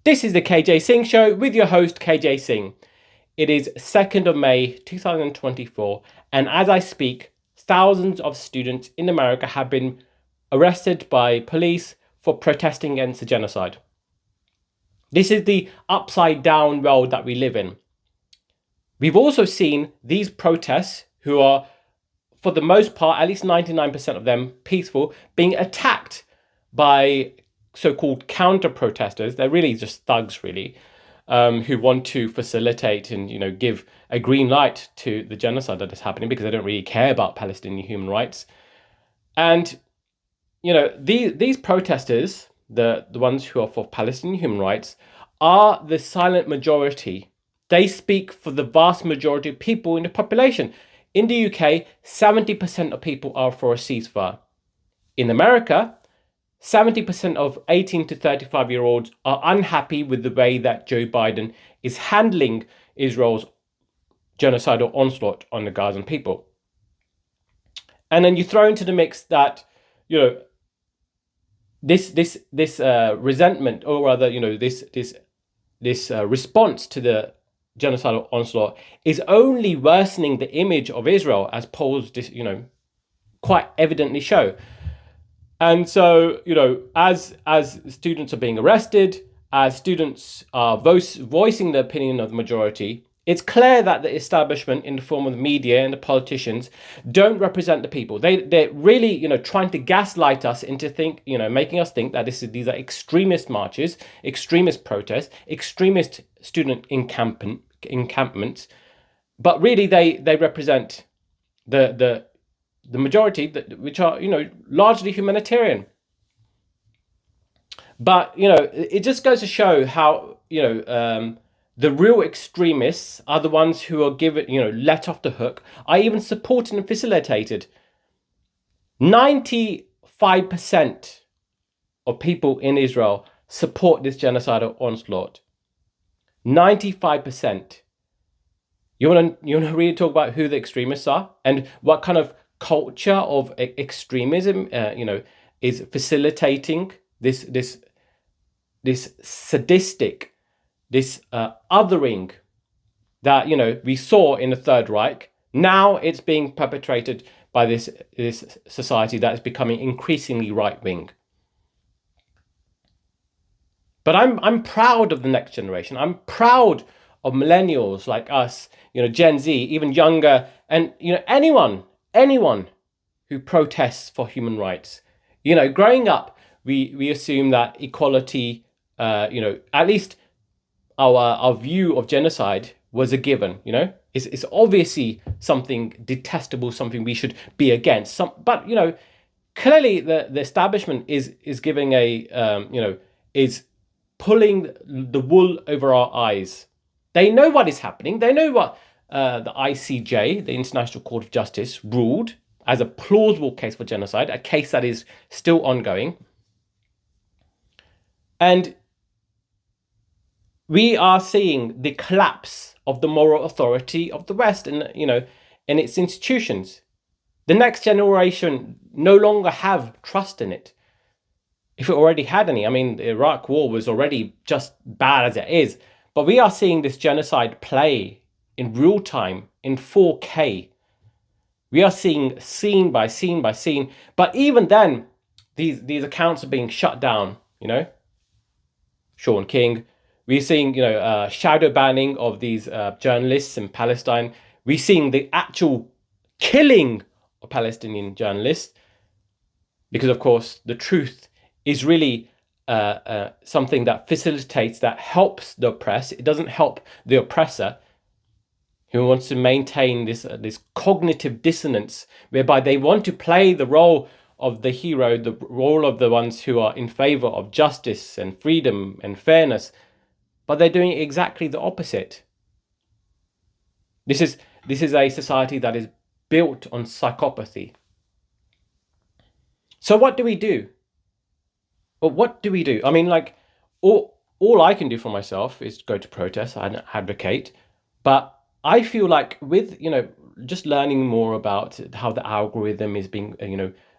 This is the KJ Singh Show with your host, KJ Singh. It is 2nd of May 2024, and as I speak, thousands of students in America have been arrested by police for protesting against the genocide. This is the upside down world that we live in. We've also seen these protests, who are, for the most part, at least 99% of them peaceful, being attacked by so-called counter-protesters. They're really just thugs, really, who want to facilitate and give a green light to the genocide that is happening because they don't really care about Palestinian human rights. And these protesters, the ones who are for Palestinian human rights, are the silent majority. They speak for the vast majority of people in the population. In the UK, 70% of people are for a ceasefire. In America, 70% of 18 to 35-year-olds are unhappy with the way that Joe Biden is handling Israel's genocidal onslaught on the Gazan people. And then you throw into the mix that, this resentment, or rather, this response to the genocidal onslaught is only worsening the image of Israel, as polls, quite evidently show. And so, as students are being arrested, as students are voicing the opinion of the majority, it's clear that the establishment, in the form of the media and the politicians, don't represent the people. They're really, trying to gaslight us into making us think that these are extremist marches, extremist protests, extremist student encampments. But really, they represent the majority, which are, largely humanitarian. But, it just goes to show how, the real extremists are the ones who are let off the hook, are even supported and facilitated. 95% of people in Israel support this genocidal onslaught. 95%. You want to really talk about who the extremists are and what kind of culture of extremism, is facilitating this sadistic, this othering that we saw in the Third Reich. Now it's being perpetrated by this society that is becoming increasingly right wing. But I'm proud of the next generation. I'm proud of millennials like us, Gen Z, even younger, and anyone who protests for human rights. Growing up, we assume that equality, at least our view of genocide was a given. It's obviously something detestable, something we should be against. But clearly the establishment is giving is pulling the wool over our eyes. They know what is happening. They know what the ICJ, the International Court of Justice, ruled as a plausible case for genocide, a case that is still ongoing. And we are seeing the collapse of the moral authority of the West and its institutions. The next generation no longer have trust in it, if it already had any. I mean, the Iraq War was already just bad as it is, but we are seeing this genocide play in real time in 4K. We are seeing scene by scene by scene, but even then, these accounts are being shut down. Sean King. We're seeing, shadow banning of these journalists in Palestine. We're seeing the actual killing of Palestinian journalists because, of course, the truth is really something that facilitates, that helps the oppressed. It doesn't help the oppressor, who wants to maintain this cognitive dissonance, whereby they want to play the role of the hero, the role of the ones who are in favor of justice and freedom and fairness, but they're doing exactly the opposite. This is a society that is built on psychopathy. So what do we do? Well, what do we do? I mean, all I can do for myself is go to protest and advocate. But I feel like with, just learning more about how the algorithm is being,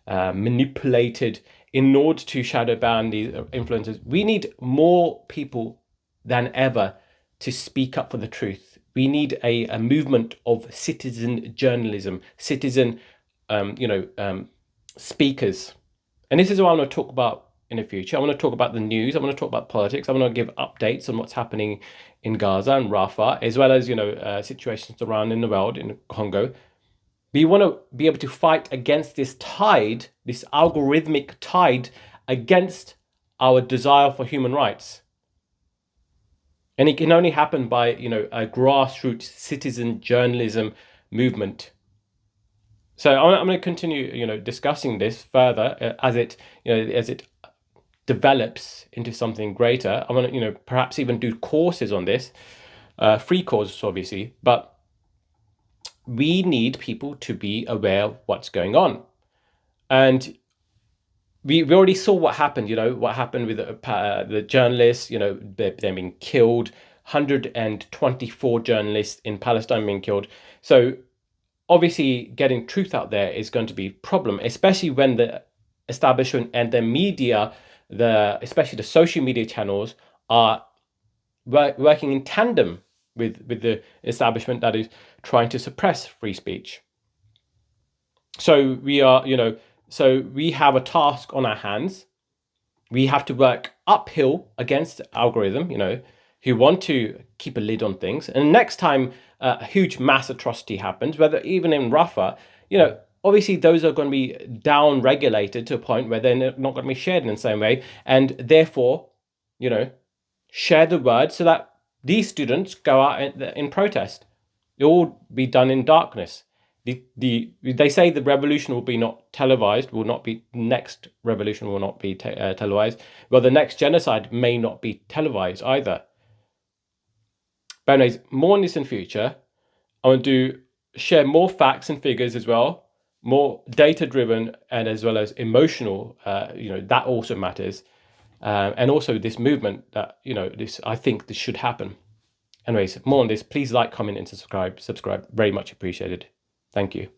manipulated in order to shadow ban these influencers, we need more people than ever to speak up for the truth. We need a movement of citizen journalism, citizen, speakers. And this is what I want to talk about in the future. I want to talk about the news. I want to talk about politics. I want to give updates on what's happening in Gaza and Rafah, as well as situations around in the world, in Congo. We want to be able to fight against this tide, this algorithmic tide, against our desire for human rights. And it can only happen by a grassroots citizen journalism movement. So I'm going to continue discussing this further as it develops into something greater. I want to perhaps even do courses on this, free courses obviously, but we need people to be aware of what's going on. And we already saw what happened, what happened with the journalists, they're being killed, 124 journalists in Palestine being killed. So obviously getting truth out there is going to be a problem, especially when the establishment and the media, especially the social media channels, are working in tandem with the establishment that is trying to suppress free speech. So we have a task on our hands. We have to work uphill against the algorithm, who want to keep a lid on things. And next time a huge mass atrocity happens, whether even in Rafah, obviously those are going to be down regulated to a point where they're not going to be shared in the same way. And therefore, share the word so that these students go out in protest. It will all be done in darkness. They say the revolution will be not televised, next revolution will not be televised. Well, the next genocide may not be televised either. But anyways, more on this in future. I want to share more facts and figures as well, more data driven and as well as emotional. That also matters. And also this movement that, I think this should happen. Anyways, more on this. Please like, comment, and subscribe. Very much appreciated. Thank you.